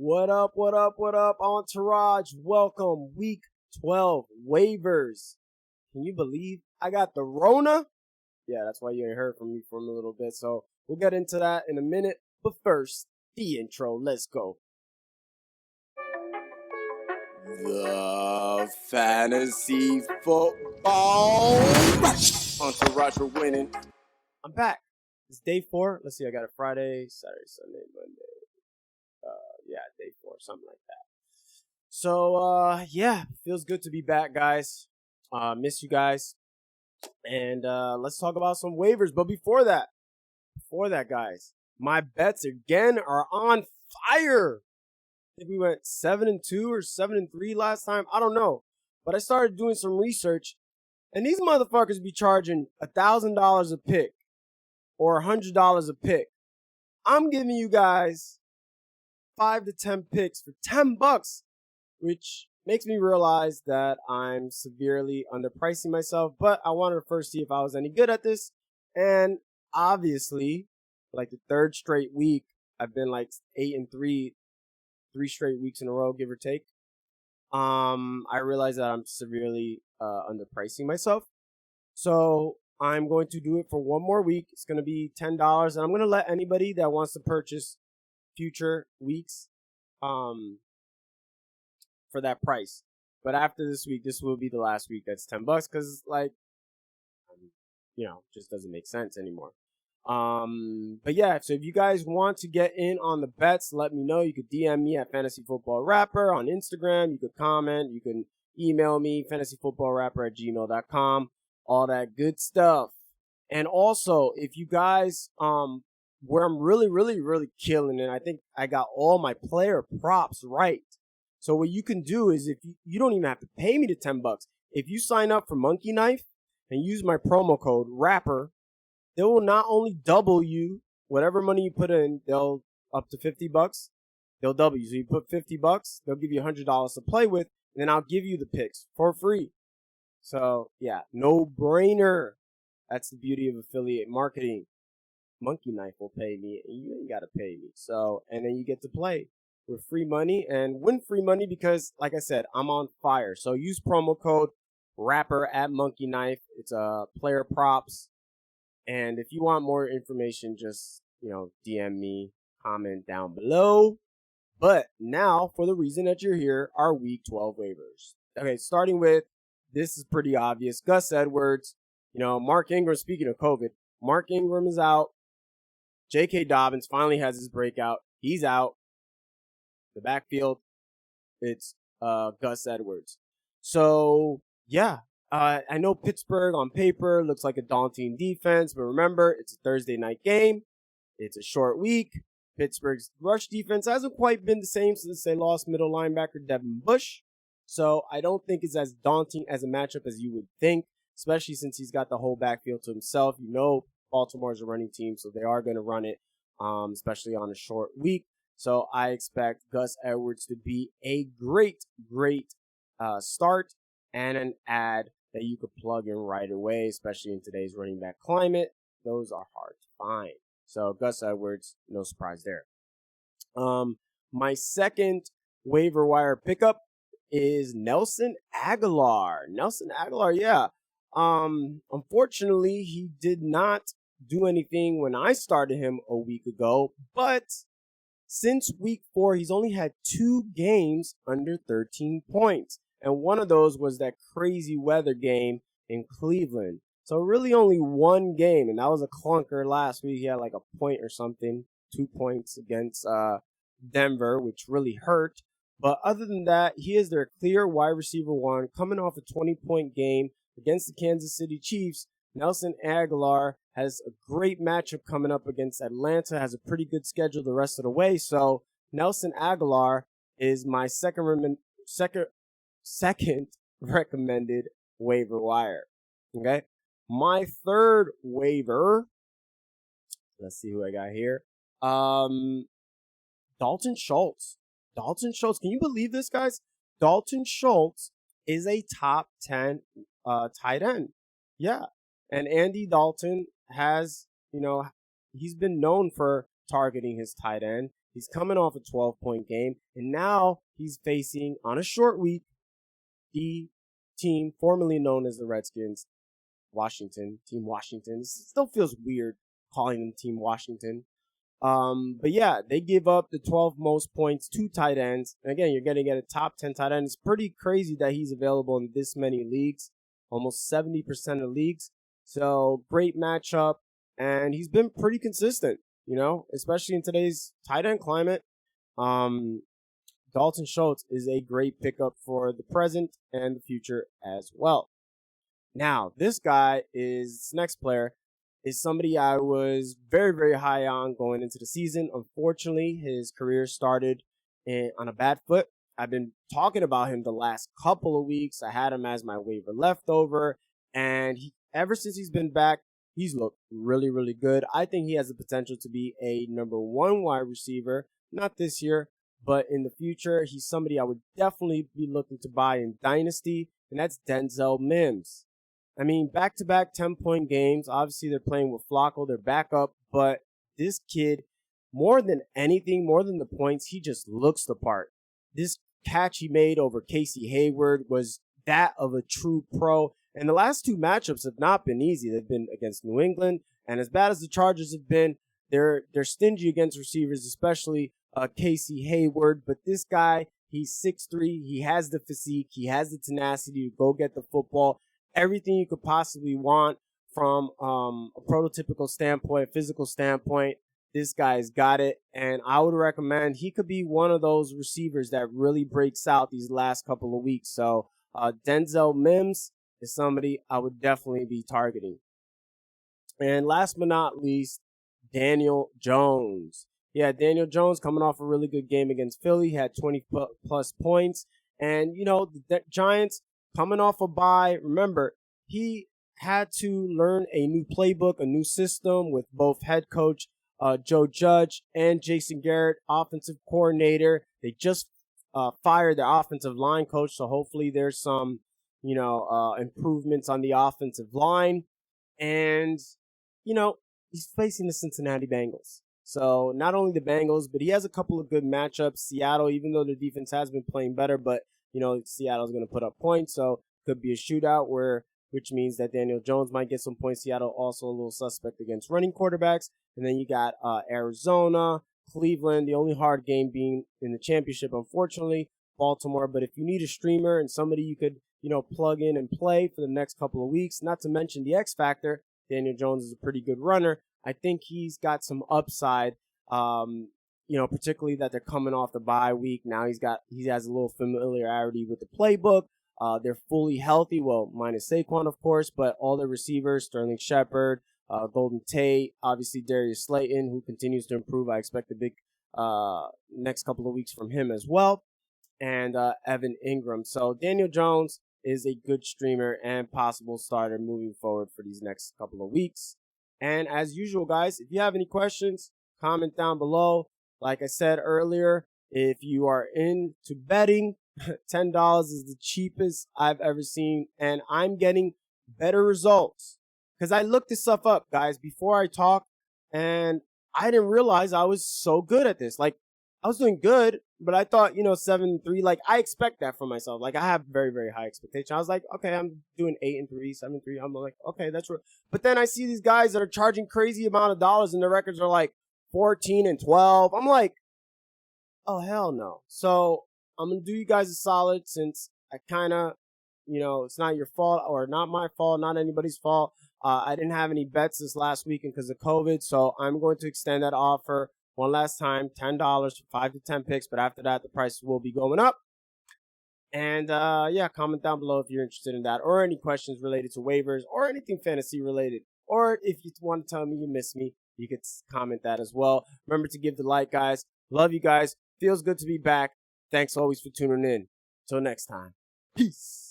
What up, Entourage? Welcome, week 12, waivers. Can you believe I got the Rona? Yeah, that's why you ain't heard from me for a little bit, so we'll get into that in a minute. But first, the intro, let's go. The fantasy football Entourage are winning. I'm back. It's day 4. Let's see, I got a Friday, Saturday, Sunday, Monday. Day 4, something like that. So, feels good to be back, guys. Miss you guys. And let's talk about some waivers. But before that, guys, my bets again are on fire. I think we went 7-2 or 7-3 last time. I don't know. But I started doing some research, and these motherfuckers be charging $1,000 a pick or $100 a pick. I'm giving you guys 5 to 10 picks for $10, which makes me realize that I'm severely underpricing myself. But I wanted to first see if I was any good at this. And obviously, like the third straight week, I've been like 8-3, 3 straight weeks in a row, give or take. I realize that I'm severely underpricing myself. So I'm going to do it for one more week. It's going to be $10, and I'm going to let anybody that wants to purchase future weeks for that price. But after this week, this will be the last week that's $10 because just doesn't make sense anymore. But yeah, so if you guys want to get in on the bets, let me know. You could DM me at fantasyfootballrapper on Instagram. You could comment. You can email me, fantasyfootballrapper@gmail.com. All that good stuff. And also, if you guys where I'm really, really, really killing it, I think I got all my player props right. So what you can do is, if you don't even have to pay me the $10. If you sign up for Monkeyknife and use my promo code RAPPER, they will not only double you whatever money you put in, they'll up to $50. They'll double you. So you put $50, they'll give you $100 to play with, and then I'll give you the picks for free. So yeah, no brainer. That's the beauty of affiliate marketing. Monkeyknife will pay me, and you ain't got to pay me. So, and then you get to play with free money and win free money because, like I said, I'm on fire. So use promo code RAPPER at Monkeyknife. It's player props. And if you want more information, just, DM me, comment down below. But now, for the reason that you're here, our week 12 waivers. Okay, starting with, this is pretty obvious. Gus Edwards, Mark Ingram, speaking of COVID, Mark Ingram is out. J.K. Dobbins finally has his breakout. He's out. The backfield, it's Gus Edwards. So, yeah, I know Pittsburgh on paper looks like a daunting defense, but remember, it's a Thursday night game. It's a short week. Pittsburgh's rush defense hasn't quite been the same since they lost middle linebacker Devin Bush. So I don't think it's as daunting as a matchup as you would think, especially since he's got the whole backfield to himself. Baltimore's a running team, so they are going to run it, especially on a short week. So I expect Gus Edwards to be a great start and an ad that you could plug in right away, especially in today's running back climate. Those are hard to find. So Gus Edwards, no surprise there. My second waiver wire pickup is Nelson Aguilar. Unfortunately, he did not do anything when I started him a week ago, but since week 4, he's only had 2 games under 13 points. And one of those was that crazy weather game in Cleveland. So really only 1 game, and that was a clunker last week. He had like a point or something, 2 points against Denver, which really hurt. But other than that, he is their clear wide receiver 1, coming off a 20-point game against the Kansas City Chiefs. Nelson Aguilar has a great matchup coming up against Atlanta, has a pretty good schedule the rest of the way. So Nelson Aguilar is my second recommended waiver wire. Okay. My third waiver, let's see who I got here. Dalton Schultz. Can you believe this, guys? Dalton Schultz is a top 10 tight end. Yeah. And Andy Dalton has, he's been known for targeting his tight end. He's coming off a 12-point game, and now he's facing, on a short week, the team formerly known as the Redskins, Team Washington. It still feels weird calling them Team Washington. But yeah, they give up the 12 most points to tight ends. And again, you're going to get a top 10 tight end. It's pretty crazy that he's available in this many leagues, almost 70% of leagues. So great matchup. And he's been pretty consistent, especially in today's tight end climate. Dalton Schultz is a great pickup for the present and the future as well. Now, this next player is somebody I was very, very high on going into the season. Unfortunately, his career started on a bad foot. I've been talking about him the last couple of weeks. I had him as my waiver leftover, and ever since he's been back, he's looked really, really good. I think he has the potential to be a number 1 wide receiver, not this year, but in the future. He's somebody I would definitely be looking to buy in Dynasty, and that's Denzel Mims. I mean, back-to-back 10-point games. Obviously, they're playing with Flacco, their backup, but this kid, more than anything, more than the points, he just looks the part. This catch he made over Casey Hayward was that of a true pro, and the last 2 matchups have not been easy. They've been against New England, and as bad as the Chargers have been, they're stingy against receivers, especially Casey Hayward, but this guy, he's 6'3", he has the physique, he has the tenacity to go get the football. Everything you could possibly want from a prototypical standpoint, physical standpoint, this guy's got it. And I would recommend he could be one of those receivers that really breaks out these last couple of weeks. So Denzel Mims is somebody I would definitely be targeting. And last but not least, Daniel Jones. Yeah, Daniel Jones coming off a really good game against Philly. He had 20-plus points. And, the Giants coming off a bye. Remember, he had to learn a new playbook, a new system with both head coach Joe Judge and Jason Garrett, offensive coordinator. They just fired their offensive line coach, so hopefully there's some, improvements on the offensive line. And, he's facing the Cincinnati Bengals. So not only the Bengals, but he has a couple of good matchups. Seattle, even though their defense has been playing better, but Seattle's going to put up points, so could be a shootout which means that Daniel Jones might get some points. Seattle also a little suspect against running quarterbacks. And then you got Arizona, Cleveland, the only hard game being in the championship, unfortunately, Baltimore. But if you need a streamer and somebody you could, plug in and play for the next couple of weeks, not to mention the X factor, Daniel Jones is a pretty good runner. I think he's got some upside. Particularly that they're coming off the bye week. Now he has a little familiarity with the playbook. They're fully healthy. Well, minus Saquon, of course, but all the receivers, Sterling Shepard, Golden Tate, obviously Darius Slayton, who continues to improve. I expect a big next couple of weeks from him as well. And Evan Ingram. So Daniel Jones is a good streamer and possible starter moving forward for these next couple of weeks. And as usual, guys, if you have any questions, comment down below. Like I said earlier, if you are into betting, $10 is the cheapest I've ever seen, and I'm getting better results. Because I looked this stuff up, guys, before I talk, and I didn't realize I was so good at this. Like, I was doing good, but I thought, 7-3, like, I expect that from myself. Like, I have very, very high expectations. I was like, okay, I'm doing 8-3, 7-3. I'm like, okay, that's real. But then I see these guys that are charging crazy amount of dollars, and their records are like 14-12. I'm like, oh, hell no. So I'm going to do you guys a solid since I kind of, it's not your fault or not my fault, not anybody's fault. I didn't have any bets this last weekend because of COVID, so I'm going to extend that offer one last time, $10 for 5 to 10 picks, but after that, the prices will be going up. And, comment down below if you're interested in that or any questions related to waivers or anything fantasy related. Or if you want to tell me you miss me, you could comment that as well. Remember to give the like, guys. Love you guys. Feels good to be back. Thanks always for tuning in. Till next time. Peace.